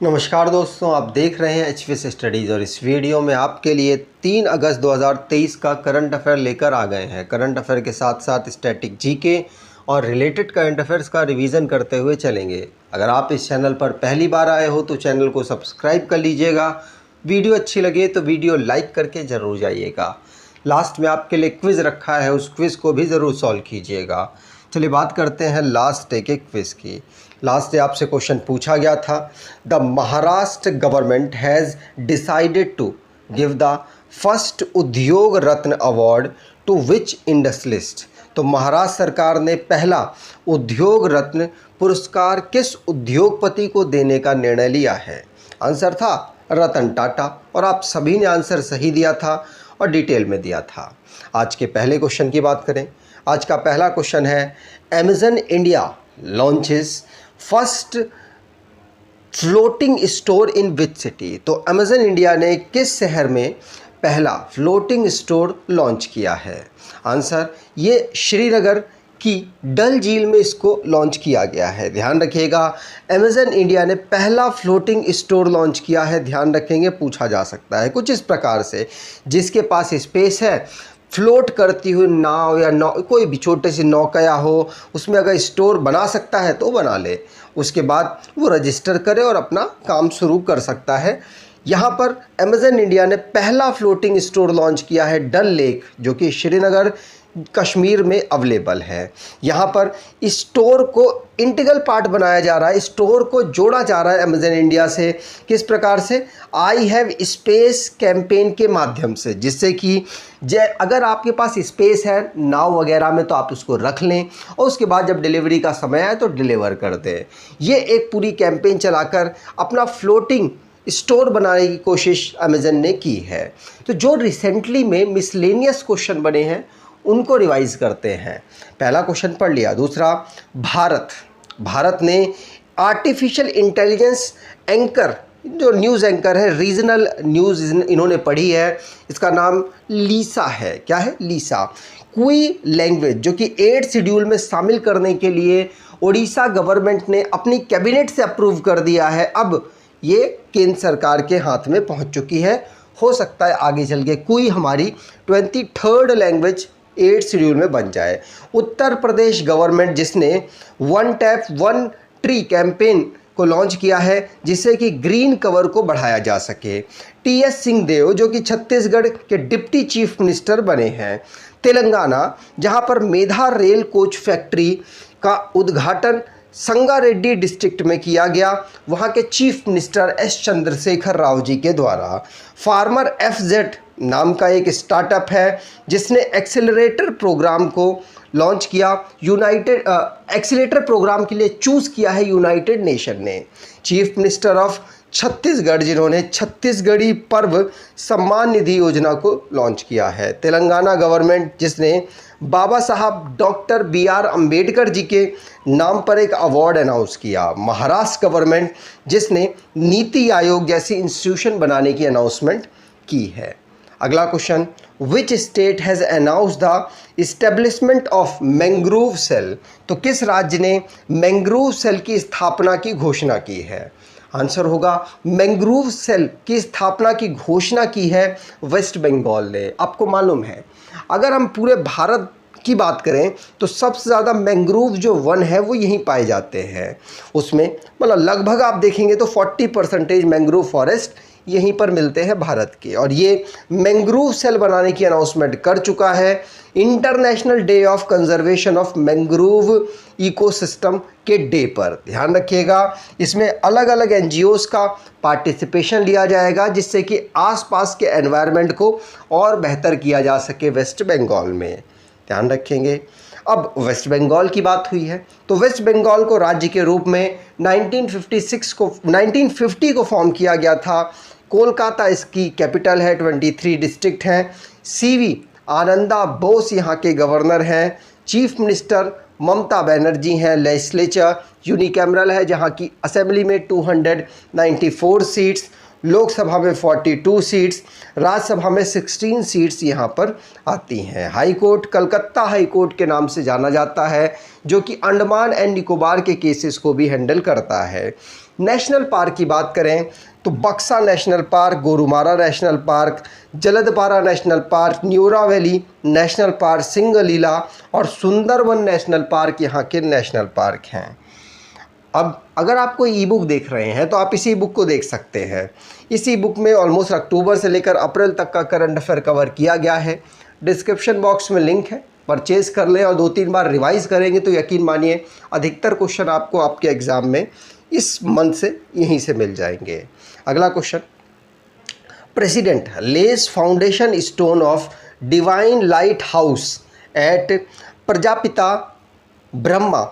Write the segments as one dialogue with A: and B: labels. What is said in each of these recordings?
A: नमस्कार दोस्तों, आप देख रहे हैं एचवीएस स्टडीज़ और इस वीडियो में आपके लिए 3 अगस्त 2023 का करंट अफेयर लेकर आ गए हैं। करंट अफेयर के साथ साथ स्टैटिक जीके और रिलेटेड करंट अफेयर्स का रिवीजन करते हुए चलेंगे। अगर आप इस चैनल पर पहली बार आए हो तो चैनल को सब्सक्राइब कर लीजिएगा। वीडियो अच्छी लगे तो वीडियो लाइक करके ज़रूर जाइएगा। लास्ट में आपके लिए क्विज़ रखा है, उस क्विज़ को भी ज़रूर सॉल्व कीजिएगा। चलिए बात करते हैं लास्ट डे के क्विज़ की। लास्ट डे आपसे क्वेश्चन पूछा गया था, the Maharashtra government has decided to give the first Udyog Ratna award to which industrialist. तो महाराष्ट्र सरकार ने पहला उद्योग रत्न पुरस्कार किस उद्योगपति को देने का निर्णय लिया है? आंसर था रतन टाटा और आप सभी ने आंसर सही दिया था और डिटेल में दिया था। आज के पहले क्वेश्चन की बात करें। आज का पहला क्वेश्चन है, Amazon India launches first floating store in which city. तो अमेज़न इंडिया ने किस शहर में पहला फ्लोटिंग स्टोर लॉन्च किया है? आंसर, ये श्रीनगर की डल झील में इसको लॉन्च किया गया है। ध्यान रखिएगा, अमेज़न इंडिया ने पहला फ्लोटिंग स्टोर लॉन्च किया है। ध्यान रखेंगे, पूछा जा सकता है कुछ इस प्रकार से, जिसके पास स्पेस है, फ्लोट करती हुई नाव या कोई भी छोटे सी नौका हो, उसमें अगर स्टोर बना सकता है तो बना ले, उसके बाद वो रजिस्टर करे और अपना काम शुरू कर सकता है। यहाँ पर अमेज़न इंडिया ने पहला फ्लोटिंग स्टोर लॉन्च किया है डल लेक, जो कि श्रीनगर कश्मीर में अवेलेबल है। यहाँ पर स्टोर को इंटीग्रल पार्ट बनाया जा रहा है, स्टोर को जोड़ा जा रहा है अमेज़न इंडिया से। किस प्रकार से? आई हैव स्पेस कैंपेन के माध्यम से, जिससे कि अगर आपके पास स्पेस है नाव वगैरह में तो आप उसको रख लें और उसके बाद जब डिलीवरी का समय आए तो डिलीवर कर दें। ये एक पूरी कैंपेन चलाकर अपना फ्लोटिंग स्टोर बनाने की कोशिश अमेज़न ने की है। तो जो रिसेंटली में मिसलेनियस क्वेश्चन बने हैं उनको रिवाइज करते हैं। पहला क्वेश्चन पढ़ लिया। दूसरा, भारत ने आर्टिफिशियल इंटेलिजेंस एंकर, जो न्यूज़ एंकर है, रीजनल न्यूज़ इन्होंने पढ़ी है, इसका नाम लीसा है। क्या है? लीसा। क्वी लैंग्वेज, जो कि 8 शेड्यूल में शामिल करने के लिए उड़ीसा गवर्नमेंट ने अपनी कैबिनेट से अप्रूव कर दिया है। अब ये केंद्र सरकार के हाथ में पहुंच चुकी है। हो सकता है आगे चल के कोई हमारी 23rd लैंग्वेज 8 शेड्यूल में बन जाए। उत्तर प्रदेश गवर्नमेंट, जिसने one tap one tree campaign को लॉन्च किया है, जिससे कि ग्रीन कवर को बढ़ाया जा सके। टीएस सिंहदेव, जो कि छत्तीसगढ़ के डिप्टी चीफ मिनिस्टर बने हैं। तेलंगाना, जहां पर मेधा रेल कोच फैक्ट्री का उद्घाटन संगारेड्डी डिस्ट्रिक्ट में किया गया, वहां के chief minister S Chandrashekar Rao ji के द्वारा। फार्मर एफजेड नाम का एक स्टार्टअप है, जिसने एक्सेलरेटर प्रोग्राम को लॉन्च किया। एक्सेलरेटर प्रोग्राम के लिए चूज़ किया है यूनाइटेड नेशन ने। चीफ मिनिस्टर ऑफ छत्तीसगढ़, जिन्होंने छत्तीसगढ़ी पर्व सम्मान निधि योजना को लॉन्च किया है। तेलंगाना गवर्नमेंट, जिसने बाबा साहब डॉक्टर BR अम्बेडकर जी के नाम पर एक अवार्ड अनाउंस किया। महाराष्ट्र गवर्नमेंट, जिसने नीति आयोग जैसी इंस्टीट्यूशन बनाने की अनाउंसमेंट की है। अगला question, which state has announce the establishment of mangrove cell. तो किस राज्य ने मैंग्रोव सेल की स्थापना की घोषणा की है? आंसर होगा, मैंग्रोव सेल की स्थापना की घोषणा की है वेस्ट बंगाल ने। आपको मालूम है, अगर हम पूरे भारत की बात करें तो सबसे ज़्यादा मैंग्रोव जो वन है वो यहीं पाए जाते हैं। उसमें मतलब लगभग आप देखेंगे तो 40% मैंग्रोव फॉरेस्ट यहीं पर मिलते हैं भारत के। और ये मैंग्रोव सेल बनाने की अनाउंसमेंट कर चुका है international day of conservation of mangrove ecosystem के डे पर। ध्यान रखिएगा, इसमें अलग अलग एनजीओज़ का पार्टिसिपेशन लिया जाएगा, जिससे कि आसपास के एनवायरनमेंट को और बेहतर किया जा सके वेस्ट बंगाल में। ध्यान रखेंगे। अब वेस्ट बंगाल की बात हुई है तो वेस्ट बंगाल को राज्य के रूप में 1950 को फॉर्म किया गया था। कोलकाता इसकी कैपिटल है, 23 डिस्ट्रिक्ट हैं। सीवी आनंदा बोस यहाँ के गवर्नर हैं। चीफ मिनिस्टर ममता बनर्जी हैं। लेजिस्लेचर यूनिकैमरल है, जहाँ की असेंबली में 294 सीट्स, लोकसभा में 42 सीट्स, राज्यसभा में 16 सीट्स यहाँ पर आती हैं। High court Calcutta high court के नाम से जाना जाता है, जो कि अंडमान एंड निकोबार के केसेस को भी हैंडल करता है। नेशनल पार्क की बात करें तो Buxa national park, Gorumara national park, Jaldapara national park, Neora valley national park, Singalila और सुंदरवन नेशनल पार्क यहाँ के नेशनल पार्क हैं। अब अगर आप कोई ई बुक देख रहे हैं तो आप इस ई बुक को देख सकते हैं। इस ई बुक में ऑलमोस्ट अक्टूबर से लेकर अप्रैल तक का करंट अफेयर कवर किया गया है। डिस्क्रिप्शन बॉक्स में लिंक है, परचेज़ कर लें और 2-3 बार रिवाइज़ करेंगे तो यकीन मानिए अधिकतर क्वेश्चन आपको आपके एग्ज़ाम में इस मंथ से यहीं से मिल जाएंगे। अगला question, president lays foundation stone of divine light house at Prajapita Brahma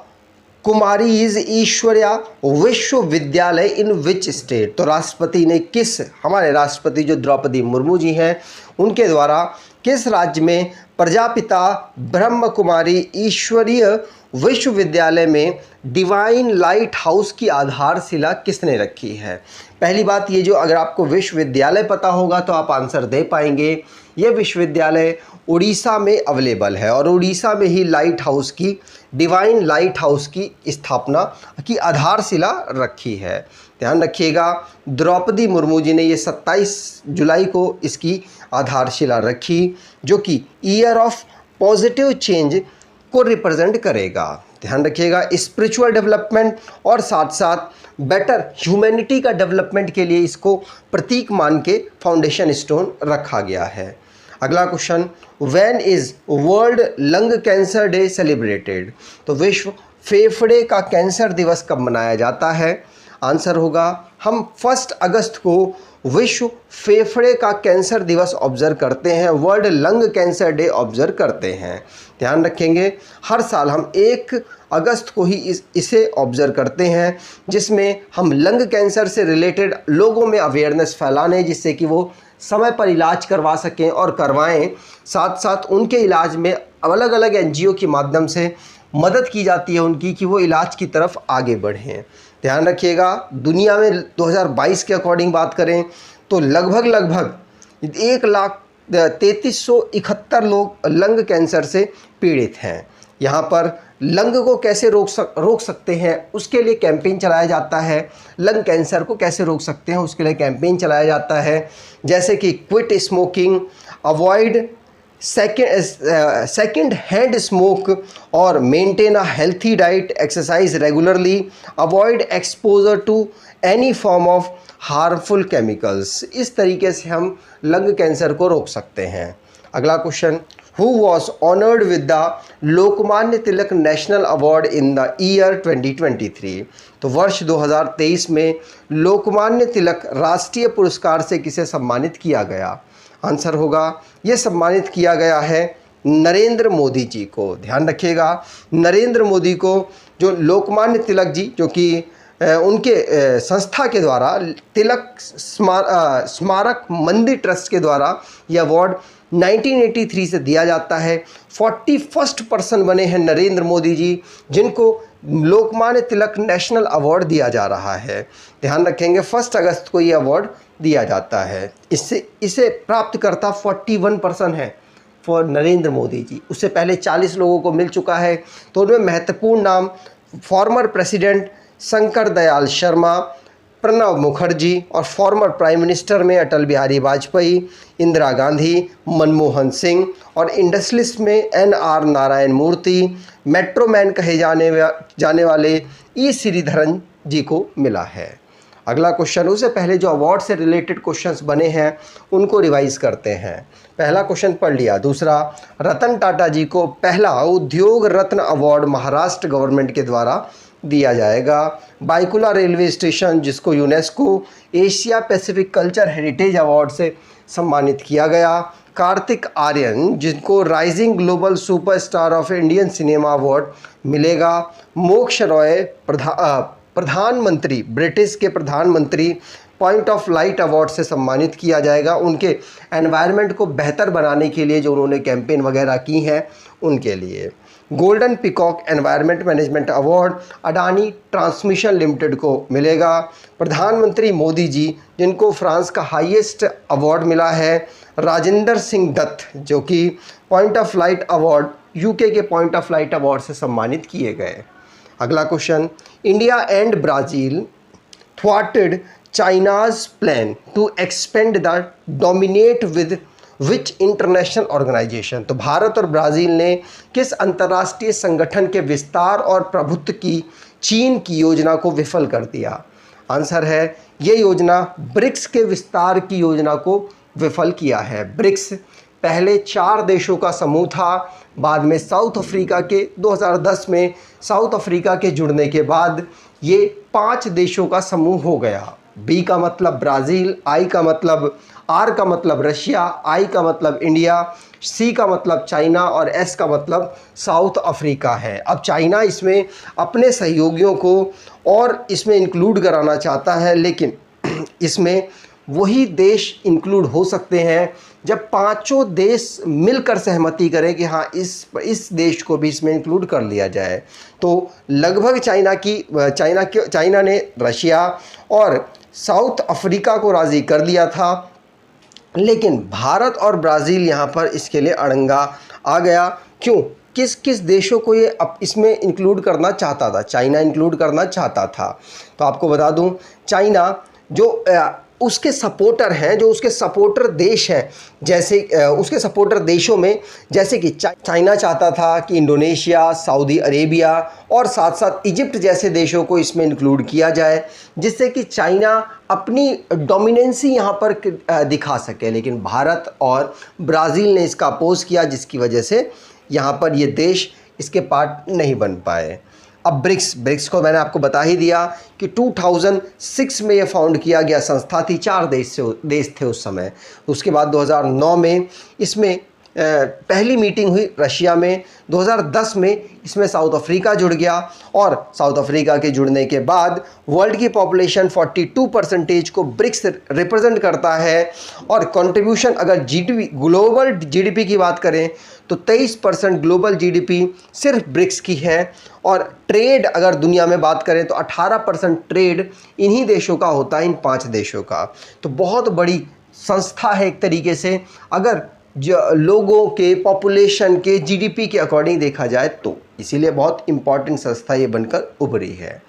A: Kumaris Ishwariya Vishwavidyalaya in which state. तो राष्ट्रपति ने किस, हमारे राष्ट्रपति जो द्रौपदी मुर्मू जी हैं उनके द्वारा किस राज्य में प्रजापिता ब्रह्म कुमारी ईश्वरीय विश्वविद्यालय में डिवाइन लाइट हाउस की आधारशिला किसने रखी है। पहली बात ये, जो अगर आपको विश्वविद्यालय पता होगा तो आप आंसर दे पाएंगे। ये विश्वविद्यालय उड़ीसा में अवेलेबल है और उड़ीसा में ही लाइट हाउस की, डिवाइन लाइट हाउस की स्थापना की आधारशिला रखी है। ध्यान रखिएगा, द्रौपदी मुर्मू जी ने ये 27 जुलाई को इसकी आधारशिला रखी, जो कि ईयर ऑफ पॉजिटिव चेंज को रिप्रेजेंट करेगा। ध्यान रखिएगा, स्पिरिचुअल डेवलपमेंट और साथ साथ बेटर ह्यूमैनिटी का डेवलपमेंट के लिए इसको प्रतीक मान के फाउंडेशन स्टोन रखा गया है। अगला question, when is world lung cancer day celebrated. तो विश्व फेफड़े का कैंसर दिवस कब मनाया जाता है। आंसर होगा, हम 1 अगस्त को विश्व फेफड़े का कैंसर दिवस ऑब्जर्व करते हैं, world lung cancer day observe करते हैं। ध्यान रखेंगे, हर साल हम 1 अगस्त को ही इसे ऑब्जर्व करते हैं, जिसमें हम लंग कैंसर से रिलेटेड लोगों में अवेयरनेस फैलाने, जिससे कि वो समय पर इलाज करवा सकें और करवाएं। साथ साथ उनके इलाज में अलग अलग एनजीओ के माध्यम से मदद की जाती है उनकी, कि वो इलाज की तरफ आगे बढ़ें। ध्यान रखिएगा, दुनिया में 2022 के अकॉर्डिंग बात करें तो लगभग 1,33,71 लोग लंग कैंसर से पीड़ित हैं। यहाँ पर लंग को कैसे रोक सकते हैं उसके लिए कैंपेन चलाया जाता है। लंग कैंसर को कैसे रोक सकते हैं उसके लिए कैंपेन चलाया जाता है, जैसे कि quit smoking, avoid second hand smoke और maintain a healthy diet, exercise regularly, avoid exposure to any form of harmful chemicals. इस तरीके से हम लंग कैंसर को रोक सकते हैं। अगला question, who was honoured with the Lokmanya Tilak national award in the year 2023। तो वर्ष 2023 में लोकमान्य तिलक राष्ट्रीय पुरस्कार से किसे सम्मानित किया गया। आंसर होगा, ये सम्मानित किया गया है नरेंद्र मोदी जी को। ध्यान रखिएगा, नरेंद्र मोदी को जो लोकमान्य तिलक जी, जो कि उनके संस्था के द्वारा तिलक स्मारक मंदिर ट्रस्ट के द्वारा यह अवार्ड 1983 से दिया जाता है। 41st पर्सन बने हैं नरेंद्र मोदी जी जिनको लोकमान्य तिलक नेशनल अवार्ड दिया जा रहा है। ध्यान रखेंगे, 1 अगस्त को ये अवार्ड दिया जाता है। इसे प्राप्तकर्ता 41 पर्सन है फॉर नरेंद्र मोदी जी। उससे पहले 40 लोगों को मिल चुका है। तो उनमें महत्वपूर्ण नाम फॉर्मर प्रेसिडेंट शंकर दयाल शर्मा, प्रणब मुखर्जी और फॉर्मर प्राइम मिनिस्टर में अटल बिहारी वाजपेयी, इंदिरा गांधी, मनमोहन सिंह और इंडस्ट्रियलिस्ट में NR नारायण मूर्ति, मेट्रोमैन कहे जाने वाले E श्रीधरन जी को मिला है। अगला क्वेश्चन, उससे पहले जो अवार्ड से रिलेटेड क्वेश्चंस बने हैं उनको रिवाइज करते हैं। पहला क्वेश्चन पढ़ लिया। दूसरा, रतन टाटा जी को पहला उद्योग रत्न अवार्ड महाराष्ट्र गवर्नमेंट के द्वारा दिया जाएगा। बाइकुला रेलवे स्टेशन जिसको UNESCO Asia Pacific culture heritage award से सम्मानित किया गया। कार्तिक आर्यन जिनको rising global superstar of Indian cinema award मिलेगा। मोक्ष रॉय प्रधानमंत्री, ब्रिटिश के प्रधानमंत्री पॉइंट ऑफ लाइट अवार्ड से सम्मानित किया जाएगा। उनके एनवायरनमेंट को बेहतर बनाने के लिए जो उन्होंने कैंपेन वगैरह की हैं उनके लिए। Golden peacock environment management award Adani transmission limited को मिलेगा। प्रधानमंत्री मोदी जी जिनको फ्रांस का हाईएस्ट अवार्ड मिला है। राजेंद्र सिंह दत्त जो कि point of light award UK के पॉइंट ऑफ लाइट अवार्ड से सम्मानित किए गए। अगला question, India and Brazil thwarted China's plan to expand the dominate with which international organization। तो भारत और ब्राज़ील ने किस अंतर्राष्ट्रीय संगठन के विस्तार और प्रभुत्व की चीन की योजना को विफल कर दिया? आंसर है, ये योजना ब्रिक्स के विस्तार की योजना को विफल किया है। ब्रिक्स पहले 4 देशों का समूह था, बाद में साउथ अफ्रीका के 2010 में साउथ अफ्रीका के जुड़ने के बाद ये 5 देशों का समूह हो गया। बी का मतलब ब्राज़ील, आई का मतलब, आर का मतलब रशिया, आई का मतलब इंडिया, सी का मतलब चाइना और एस का मतलब साउथ अफ्रीका है। अब चाइना इसमें अपने सहयोगियों को और इसमें इंक्लूड कराना चाहता है, लेकिन इसमें वही देश इंक्लूड हो सकते हैं जब 5 देश मिलकर सहमति करें कि हाँ इस देश को भी इसमें इंक्लूड कर लिया जाए। तो लगभग चाइना ने रशिया और साउथ अफ्रीका को राज़ी कर लिया था, लेकिन भारत और ब्राज़ील यहाँ पर इसके लिए अड़ंगा आ गया। क्यों? किस किस देशों को ये अब इसमें इंक्लूड करना चाहता था? चाइना इंक्लूड करना चाहता था। तो आपको बता दूं, चाइना जो उसके सपोर्टर हैं, जो उसके सपोर्टर देश हैं, जैसे उसके सपोर्टर देशों में जैसे कि चाइना चाहता था कि इंडोनेशिया, सऊदी अरेबिया और साथ साथ इजिप्ट जैसे देशों को इसमें इंक्लूड किया जाए, जिससे कि चाइना अपनी डोमिनेंसी यहाँ पर दिखा सके। लेकिन भारत और ब्राज़ील ने इसका अपोज किया, जिसकी वजह से यहाँ पर ये देश इसके पार्ट नहीं बन पाए। अब ब्रिक्स को मैंने आपको बता ही दिया कि 2006 में ये फाउंड किया गया संस्था थी। 4 देश थे उस समय। उसके बाद 2009 में इसमें पहली मीटिंग हुई रशिया में। 2010 में इसमें साउथ अफ्रीका जुड़ गया और साउथ अफ्रीका के जुड़ने के बाद वर्ल्ड की पॉपुलेशन 42% को ब्रिक्स रिप्रेजेंट करता है। और कंट्रीब्यूशन अगर जीडीपी, ग्लोबल जीडीपी की बात करें तो 23% ग्लोबल जीडीपी सिर्फ ब्रिक्स की है। और ट्रेड अगर दुनिया में बात करें तो 18% ट्रेड इन्हीं देशों का होता है, इन 5 देशों का। तो बहुत बड़ी संस्था है एक तरीके से, अगर जो लोगों के पॉपुलेशन के जीडीपी के अकॉर्डिंग देखा जाए तो। इसीलिए बहुत इंपॉर्टेंट संस्था ये बनकर उभरी है।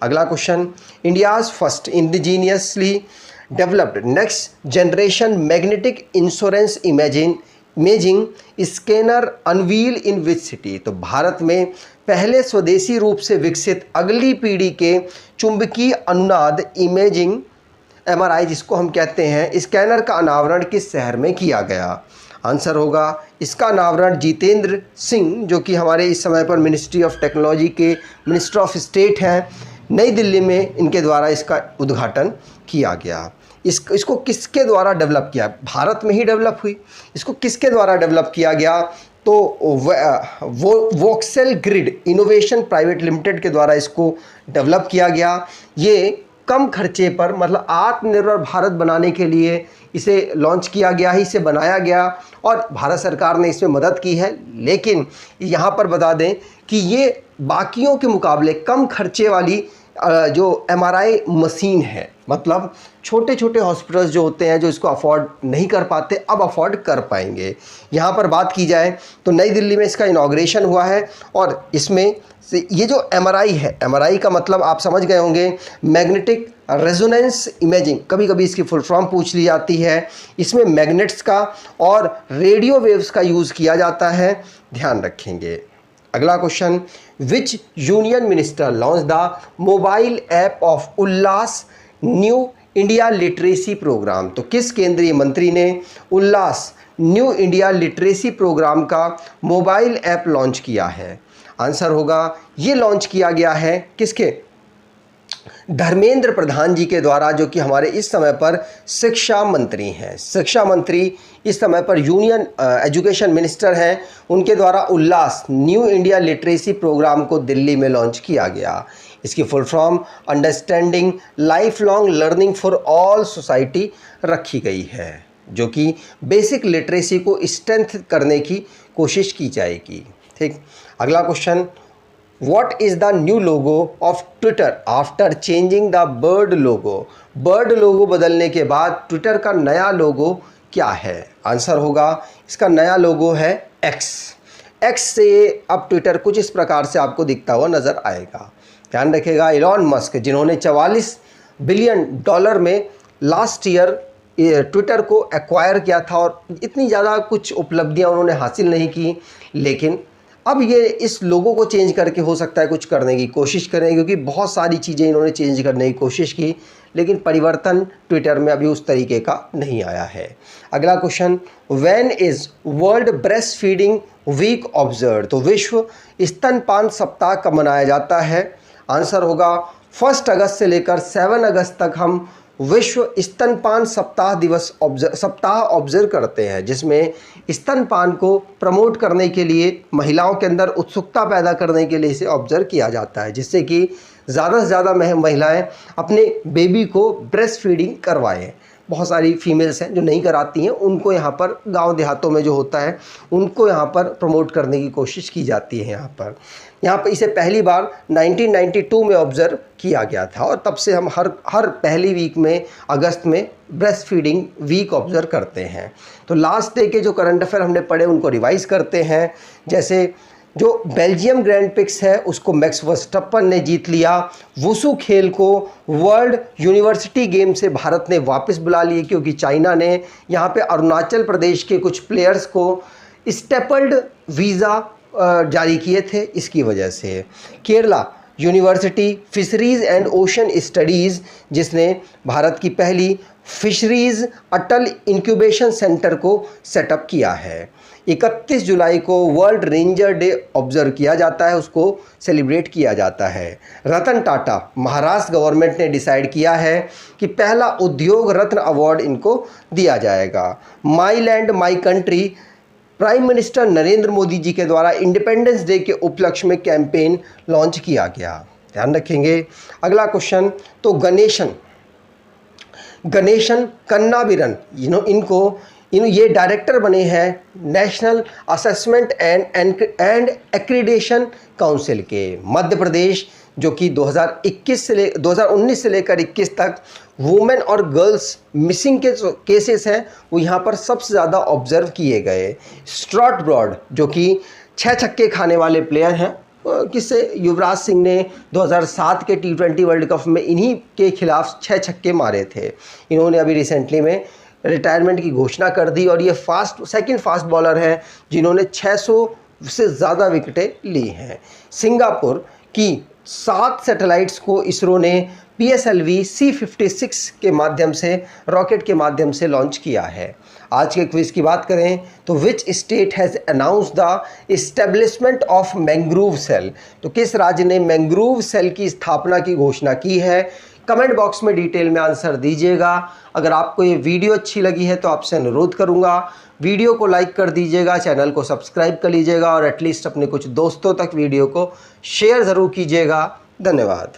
A: अगला question, India's first indigenously developed next generation magnetic insurance imaging scanner unveil in which city. तो भारत में पहले स्वदेशी रूप से विकसित अगली पीढ़ी के चुंबकीय अनुनाद इमेजिंग एमआरआई जिसको हम कहते हैं, स्कैनर का अनावरण किस शहर में किया गया? आंसर होगा, इसका अनावरण जितेंद्र सिंह, जो कि हमारे इस समय पर मिनिस्ट्री ऑफ टेक्नोलॉजी के मिनिस्टर ऑफ स्टेट हैं, नई दिल्ली में इनके द्वारा इसका उद्घाटन किया गया। इसको किसके द्वारा डेवलप किया? भारत में ही डेवलप हुई। इसको किसके द्वारा डेवलप किया गया? तो वो voxel grid innovation private limited के द्वारा इसको डेवलप किया गया। ये कम खर्चे पर, मतलब आत्मनिर्भर भारत बनाने के लिए इसे लॉन्च किया गया है, इसे बनाया गया और भारत सरकार ने इसमें मदद की है। लेकिन यहाँ पर बता दें कि ये बाकियों के मुकाबले कम खर्चे वाली जो एमआरआई मशीन है, मतलब छोटे छोटे हॉस्पिटल्स जो होते हैं जो इसको अफोर्ड नहीं कर पाते, अब अफोर्ड कर पाएंगे। यहाँ पर बात की जाए तो नई दिल्ली में इसका इनॉग्रेशन हुआ है और इसमें ये जो एमआरआई है, एमआरआई का मतलब आप समझ गए होंगे, मैग्नेटिक रेजोनेंस इमेजिंग, कभी कभी इसकी फुल फॉर्म पूछ ली जाती है। इसमें मैग्नेट्स का और रेडियो वेव्स का यूज़ किया जाता है, ध्यान रखेंगे। अगला question, which union minister launch the mobile app of Ullas new India literacy programme. तो किस केंद्रीय मंत्री ने Ullas new India literacy programme का मोबाइल ऐप लॉन्च किया है? आंसर होगा, ये लॉन्च किया गया है किसके? धर्मेंद्र प्रधान जी के द्वारा, जो कि हमारे इस समय पर शिक्षा मंत्री हैं। शिक्षा मंत्री इस समय पर यूनियन एजुकेशन मिनिस्टर हैं, उनके द्वारा उल्लास न्यू इंडिया लिटरेसी प्रोग्राम को दिल्ली में लॉन्च किया गया। इसकी full form understanding life long learning for all society रखी गई है, जो कि बेसिक लिटरेसी को स्ट्रेंथ करने की कोशिश की जाएगी। ठीक, अगला question, What is the new logo of Twitter after changing the bird logo? Bird logo बदलने के बाद ट्विटर का नया लोगो क्या है? आंसर होगा, इसका नया लोगो है एक्स से अब ट्विटर कुछ इस प्रकार से आपको दिखता हुआ नज़र आएगा। ध्यान रखिएगा, इलॉन मस्क जिन्होंने 44 बिलियन डॉलर में लास्ट ईयर ट्विटर को एक्वायर किया था और इतनी ज़्यादा कुछ उपलब्धियां उन्होंने हासिल नहीं की, लेकिन अब ये इस लोगों को चेंज करके हो सकता है कुछ करने की कोशिश करें, क्योंकि बहुत सारी चीज़ें इन्होंने चेंज करने की कोशिश की, लेकिन परिवर्तन ट्विटर में अभी उस तरीके का नहीं आया है। अगला question, when is world breast feeding week observe? तो विश्व स्तनपान सप्ताह कब मनाया जाता है? आंसर होगा 1 अगस्त से लेकर 7 अगस्त तक हम विश्व स्तनपान सप्ताह ऑब्जर्व करते हैं, जिसमें स्तनपान को प्रमोट करने के लिए, महिलाओं के अंदर उत्सुकता पैदा करने के लिए इसे ऑब्जर्व किया जाता है, जिससे कि ज़्यादा से ज़्यादा महिलाएं अपने बेबी को ब्रेस्ट फीडिंग करवाएं। बहुत सारी फीमेल्स हैं जो नहीं कराती हैं, उनको यहाँ पर गांव देहातों में जो होता है उनको यहाँ पर प्रमोट करने की कोशिश की जाती है। यहाँ पर इसे पहली बार 1992 में ऑब्ज़र्व किया गया था और तब से हम हर पहली वीक में अगस्त में ब्रेस्ट फीडिंग वीक ऑब्ज़र्व करते हैं। तो लास्ट डे के जो करंट अफेयर हमने पढ़े उनको रिवाइज़ करते हैं। जैसे जो बेल्जियम ग्रैंड पिक्स है उसको मैक्स वर्स्टप्पन ने जीत लिया। वुसु खेल को वर्ल्ड यूनिवर्सिटी गेम से भारत ने वापस बुला लिए, क्योंकि चाइना ने यहाँ पे अरुणाचल प्रदेश के कुछ प्लेयर्स को स्टेपल्ड वीज़ा जारी किए थे, इसकी वजह से। Kerala university fisheries and ocean studies, जिसने भारत की पहली फिशरीज़ अटल इंक्यूबेशन सेंटर को सेटअप किया है। 31 जुलाई को वर्ल्ड रेंजर डे ऑब्जर्व किया जाता है, उसको सेलिब्रेट किया जाता है। रतन टाटा, महाराष्ट्र गवर्नमेंट ने डिसाइड किया है कि पहला उद्योग रत्न अवार्ड इनको दिया जाएगा। My land my country, prime minister Narendra Modi ji के द्वारा इंडिपेंडेंस डे के उपलक्ष्य में कैंपेन लॉन्च किया गया, ध्यान रखेंगे। अगला क्वेश्चन, तो गणेशन कन्नाबिरन, ये डायरेक्टर बने हैं national assessment and accreditation council के। मध्य प्रदेश जो कि 2019 से लेकर 21 तक वुमेन और गर्ल्स मिसिंग के केसेस हैं वो यहाँ पर सबसे ज़्यादा ऑब्जर्व किए गए। स्ट्रॉट ब्रॉड जो कि 6 छक्के खाने वाले प्लेयर हैं, किससे युवराज सिंह ने 2007 के T20 वर्ल्ड कप में इन्हीं के खिलाफ 6 छक्के मारे थे। इन्होंने अभी रिसेंटली में रिटायरमेंट की घोषणा कर दी और ये सेकंड फास्ट बॉलर हैं जिन्होंने 600 से ज़्यादा विकेटें ली हैं। सिंगापुर की 7 सैटेलाइट्स को इसरो ने PSLV C56 के माध्यम से, रॉकेट के माध्यम से लॉन्च किया है। आज के क्विज की बात करें तो which state has announce the establishment of mangrove cell? तो किस राज्य ने मैंग्रोव सेल की स्थापना की घोषणा की है? कमेंट बॉक्स में डिटेल में आंसर दीजिएगा। अगर आपको ये वीडियो अच्छी लगी है तो आपसे अनुरोध करूंगा वीडियो को लाइक कर दीजिएगा, चैनल को सब्सक्राइब कर लीजिएगा और एटलीस्ट अपने कुछ दोस्तों तक वीडियो को शेयर ज़रूर कीजिएगा। धन्यवाद।